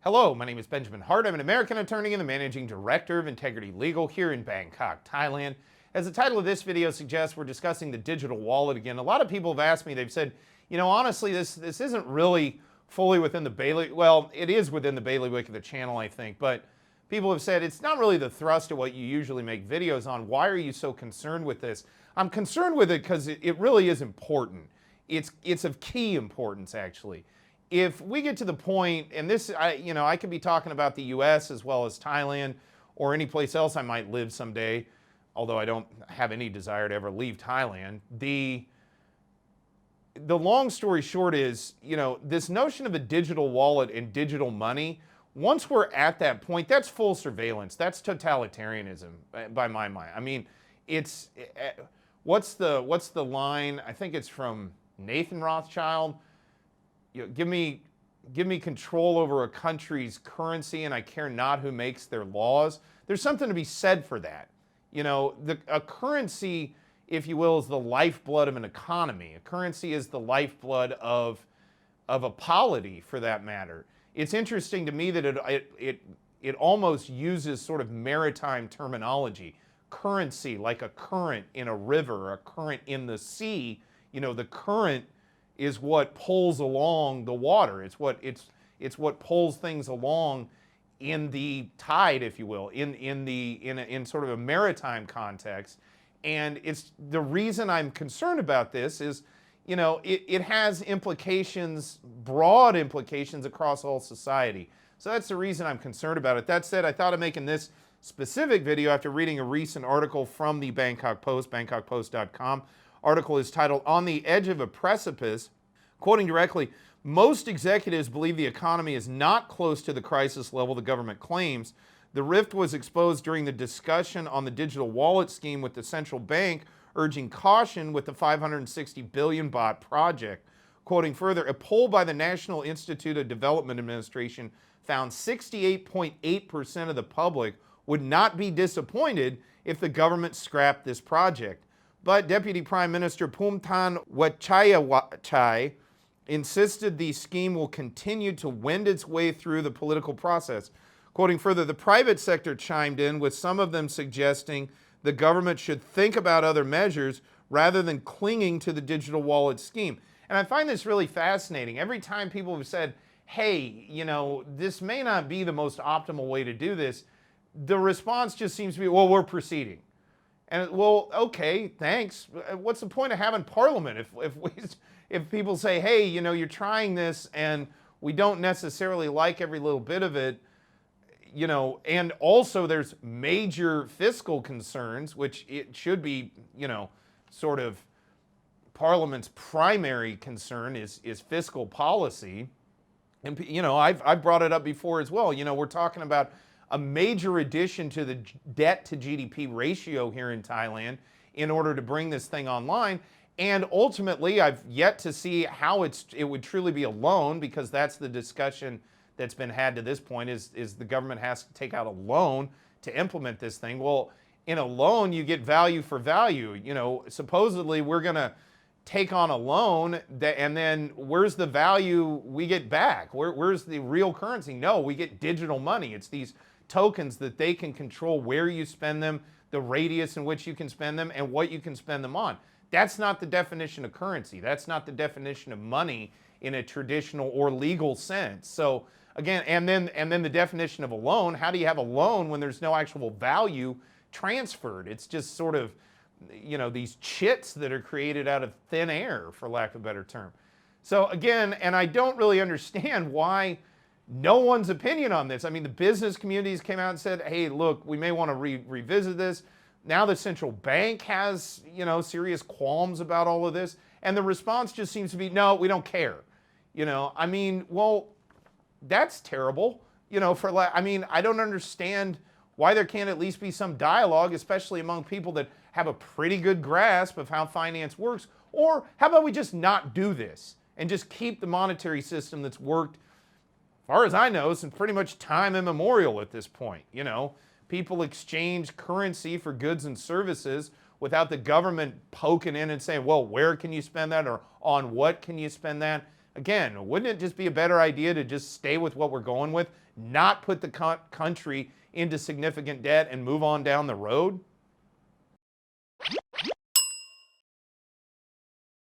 Hello, my name is Benjamin Hart. I'm an American attorney and the managing director of Integrity Legal here in Bangkok, Thailand. As the title of this video suggests, we're discussing the digital wallet again. A lot of people have asked me, they've said, honestly, this isn't really fully within the bailiwick. Well, it is within the bailiwick of the channel, I think, but people have said it's not really the thrust of what you usually make videos on. Why are you so concerned with this? I'm concerned with it because it really is important. It's of key importance, actually. If we get to the point, and this, I could be talking about the U.S. as well as Thailand or any place else I might live someday, although I don't have any desire to ever leave Thailand. The long story short is, this notion of a digital wallet and digital money, once we're at that point, that's full surveillance. That's totalitarianism by my mind. I mean, it's, what's the line? I think it's from Nathan Rothschild. Give me control over a country's currency and I care not who makes their laws. There's something to be said for that. A currency, if you will, is the lifeblood of an economy. A currency is the lifeblood of a polity, for that matter. It's interesting to me that it almost uses sort of maritime terminology. Currency, like a current in a river, a current in the sea. The current is what pulls along the water. It's what pulls things along in the tide, if you will, in sort of a maritime context. And it's the reason I'm concerned about this is, it has implications, broad implications across all society. So that's the reason I'm concerned about it. That said, I thought of making this specific video after reading a recent article from the Bangkok Post, bangkokpost.com. Article is titled, "On the Edge of a Precipice." Quoting directly, "Most executives believe the economy is not close to the crisis level the government claims. The rift was exposed during the discussion on the digital wallet scheme, with the central bank urging caution with the 560 billion baht project." Quoting further, "A poll by the National Institute of Development Administration found 68.8% of the public would not be disappointed if the government scrapped this project. But Deputy Prime Minister Phumtham Wechayachai insisted the scheme will continue to wend its way through the political process." Quoting further, "The private sector chimed in, with some of them suggesting the government should think about other measures rather than clinging to the digital wallet scheme." And I find this really fascinating. Every time people have said, hey, this may not be the most optimal way to do this, the response just seems to be, well, we're proceeding. And well, okay, thanks. What's the point of having Parliament if people say, hey, you're trying this and we don't necessarily like every little bit of it, and also there's major fiscal concerns, which it should be, sort of Parliament's primary concern is fiscal policy. And, I've brought it up before as well. We're talking about a major addition to the debt to GDP ratio here in Thailand in order to bring this thing online. And ultimately, I've yet to see how it would truly be a loan, because that's the discussion that's been had to this point is the government has to take out a loan to implement this thing. Well, in a loan, you get value for value. Supposedly we're going to take on a loan and then where's the value we get back? Where's the real currency? No, we get digital money. It's these tokens that they can control where you spend them, the radius in which you can spend them, and what you can spend them on. That's not the definition of currency. That's not the definition of money in a traditional or legal sense. So again, and then the definition of a loan. How do you have a loan when there's no actual value transferred? It's just sort of, these chits that are created out of thin air, for lack of a better term. So again, and I don't really understand why no one's opinion on this. I mean, the business communities came out and said, hey, look, we may want to revisit this. Now the central bank has, serious qualms about all of this. And the response just seems to be, no, we don't care. Well, that's terrible. I don't understand why there can't at least be some dialogue, especially among people that have a pretty good grasp of how finance works. Or how about we just not do this and just keep the monetary system that's worked, as far as I know, since pretty much time immemorial at this point. People exchange currency for goods and services without the government poking in and saying, well, where can you spend that, or on what can you spend that? Again, wouldn't it just be a better idea to just stay with what we're going with, not put the country into significant debt and move on down the road?